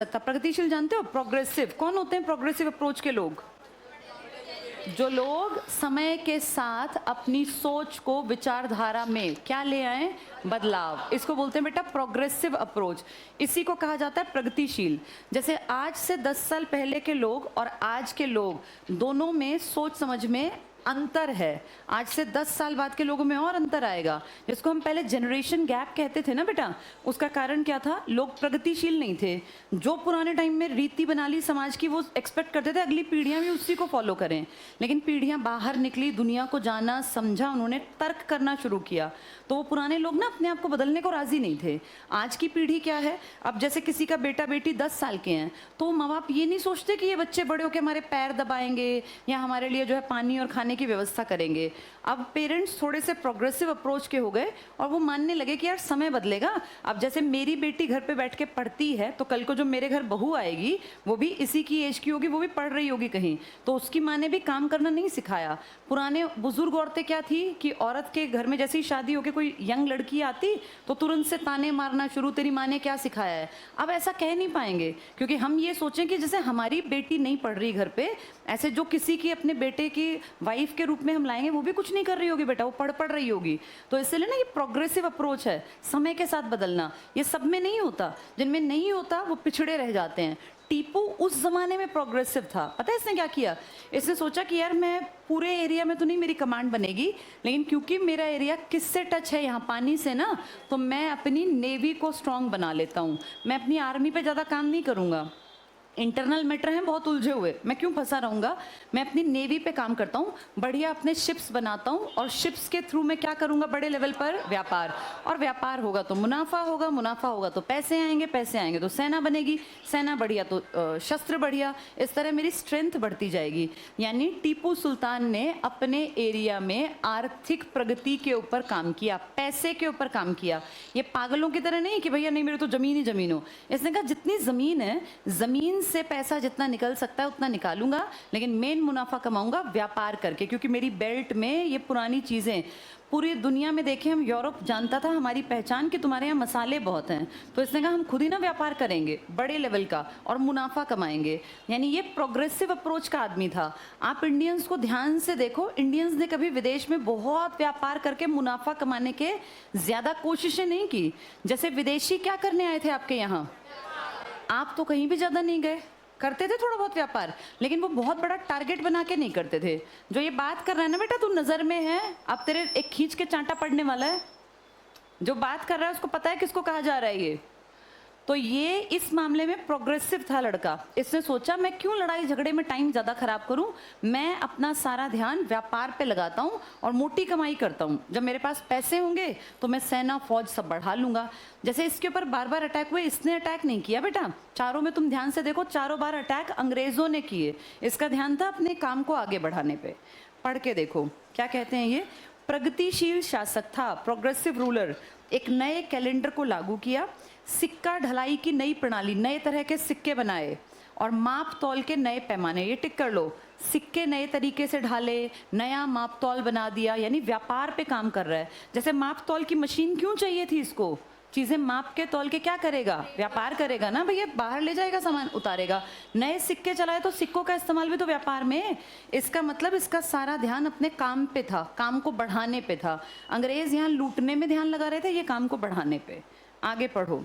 सकता। प्रगतिशील जानते हो? प्रोग्रेसिव कौन होते हैं? प्रोग्रेसिव अप्रोच के लोग, जो लोग समय के साथ अपनी सोच को विचारधारा में क्या ले आए? बदलाव। इसको बोलते हैं बेटा प्रोग्रेसिव अप्रोच। इसी को कहा जाता है प्रगतिशील। जैसे आज से 10 साल पहले के लोग और आज के लोग दोनों में सोच समझ में अंतर है। आज से 10 साल बाद के लोगों में और अंतर आएगा, जिसको हम पहले जनरेशन गैप कहते थे ना बेटा। उसका कारण क्या था? लोग प्रगतिशील नहीं थे। जो पुराने टाइम में रीति बना ली समाज की, वो एक्सपेक्ट करते थे अगली पीढ़ियां भी उसी को फॉलो करें। लेकिन पीढ़ियां बाहर निकली, दुनिया को जाना समझा, उन्होंने तर्क करना शुरू किया, तो वो पुराने लोग ना अपने आप को बदलने को राजी नहीं थे। आज की पीढ़ी क्या है? अब जैसे किसी का बेटा बेटी 10 साल के हैं, तो माँ बाप ये नहीं सोचते कि ये बच्चे बड़े होकर हमारे पैर दबाएंगे या हमारे लिए जो है पानी और खाने की व्यवस्था करेंगे। अब पेरेंट्स थोड़े से प्रोग्रेसिव अप्रोच के हो गए और वो मानने लगे कि यार समय बदलेगा। अब जैसे मेरी बेटी घर पे बैठ के पढ़ती है, तो कल को जो मेरे घर बहू आएगी वो भी इसी की एज की होगी, वो भी पढ़ रही होगी कहीं, तो उसकी माँ ने भी काम करना नहीं सिखाया। पुराने बुजुर्ग औरतें क्या थी कि औरत के घर में जैसे ही शादी होकर कोई यंग लड़की आती तो तुरंत से ताने मारना शुरू, तेरी माँ ने क्या सिखाया है। अब ऐसा कह नहीं पाएंगे, क्योंकि हम ये सोचें कि जैसे हमारी बेटी नहीं पढ़ रही घर पे, ऐसे जो किसी की अपने बेटे की वाइफ के रूप में हम लाएंगे, वो भी कुछ नहीं कर रही होगी बेटा, वो पढ़ रही होगी। तो इसलिए ना ये प्रोग्रेसिव अप्रोच है, समय के साथ बदलना। ये सब में नहीं होता, जिनमें नहीं होता वो पिछड़े रह जाते हैं। टीपू उस जमाने में प्रोग्रेसिव था। पता है इसने क्या किया? इसने सोचा कि यार मैं पूरे एरिया में तो नहीं मेरी कमांड बनेगी, लेकिन क्योंकि मेरा एरिया किससे टच है, यहाँ पानी से ना, तो मैं अपनी नेवी को स्ट्रांग बना लेता हूँ। मैं अपनी आर्मी पे ज़्यादा काम नहीं करूँगा, इंटरनल मैटर हैं बहुत उलझे हुए, मैं क्यों फंसा रहूँगा। मैं अपनी नेवी पे काम करता हूँ, बढ़िया अपने शिप्स बनाता हूँ, और शिप्स के थ्रू मैं क्या करूँगा? बड़े लेवल पर व्यापार, और व्यापार होगा तो मुनाफा होगा, मुनाफा होगा तो पैसे आएंगे, पैसे आएंगे तो सेना बनेगी, सेना बढ़िया तो शस्त्र बढ़िया, इस तरह मेरी स्ट्रेंथ बढ़ती जाएगी। यानी टीपू सुल्तान ने अपने एरिया में आर्थिक प्रगति के ऊपर काम किया, पैसे के ऊपर काम किया। ये पागलों की तरह नहीं कि भैया नहीं मेरे तो जमीन ही जमीन हो। इसने कहा जितनी जमीन है, जमीन से पैसा जितना निकल सकता है उतना निकालूंगा, लेकिन मेन मुनाफा कमाऊंगा व्यापार करके, क्योंकि मेरी बेल्ट में ये पुरानी चीजें, पूरी दुनिया में देखें हम, यूरोप जानता था हमारी पहचान कि तुम्हारे यहाँ मसाले बहुत हैं, तो इसने कहा हम खुद ही ना व्यापार करेंगे बड़े लेवल का और मुनाफा कमाएंगे। यानी ये प्रोग्रेसिव अप्रोच का आदमी था। आप इंडियंस को ध्यान से देखो, इंडियंस ने कभी विदेश में बहुत व्यापार करके मुनाफा कमाने के ज्यादा कोशिशें नहीं की। जैसे विदेशी क्या करने आए थे आपके यहाँ? आप तो कहीं भी ज़्यादा नहीं गए, करते थे थोड़ा बहुत व्यापार, लेकिन वो बहुत बड़ा टारगेट बना के नहीं करते थे। जो ये बात कर रहा है ना बेटा, तू नज़र में है, अब तेरे एक खींच के चांटा पड़ने वाला है। जो बात कर रहा है उसको पता है किसको कहा जा रहा है ये। तो ये इस मामले में प्रोग्रेसिव था लड़का। इसने सोचा मैं क्यों लड़ाई झगड़े में टाइम ज़्यादा खराब करूं, मैं अपना सारा ध्यान व्यापार पे लगाता हूं और मोटी कमाई करता हूं। जब मेरे पास पैसे होंगे तो मैं सेना फौज सब बढ़ा लूंगा। जैसे इसके ऊपर बार बार अटैक हुए, इसने अटैक नहीं किया बेटा। चारों में तुम ध्यान से देखो, चारों बार अटैक अंग्रेजों ने किए। इसका ध्यान था अपने काम को आगे बढ़ाने पे। पढ़ के देखो क्या कहते हैं ये। प्रगतिशील शासक था, प्रोग्रेसिव रूलर। एक नए कैलेंडर को लागू किया, सिक्का ढलाई की नई प्रणाली, नए तरह के सिक्के बनाए, और माप तौल के नए पैमाने। ये टिक कर लो, सिक्के नए तरीके से ढाले, नया माप तौल बना दिया। यानी व्यापार पे काम कर रहा है। जैसे माप तौल की मशीन क्यों चाहिए थी इसको? चीजें माप के तौल के क्या करेगा? व्यापार करेगा ना भैया, बाहर ले जाएगा सामान, उतारेगा। नए सिक्के चलाए तो सिक्कों का इस्तेमाल भी तो व्यापार में। इसका मतलब इसका सारा ध्यान अपने काम पे था, काम को बढ़ाने पे था। अंग्रेज यहाँ लूटने में ध्यान लगा रहे थे, ये काम को बढ़ाने पे। आगे पढ़ो।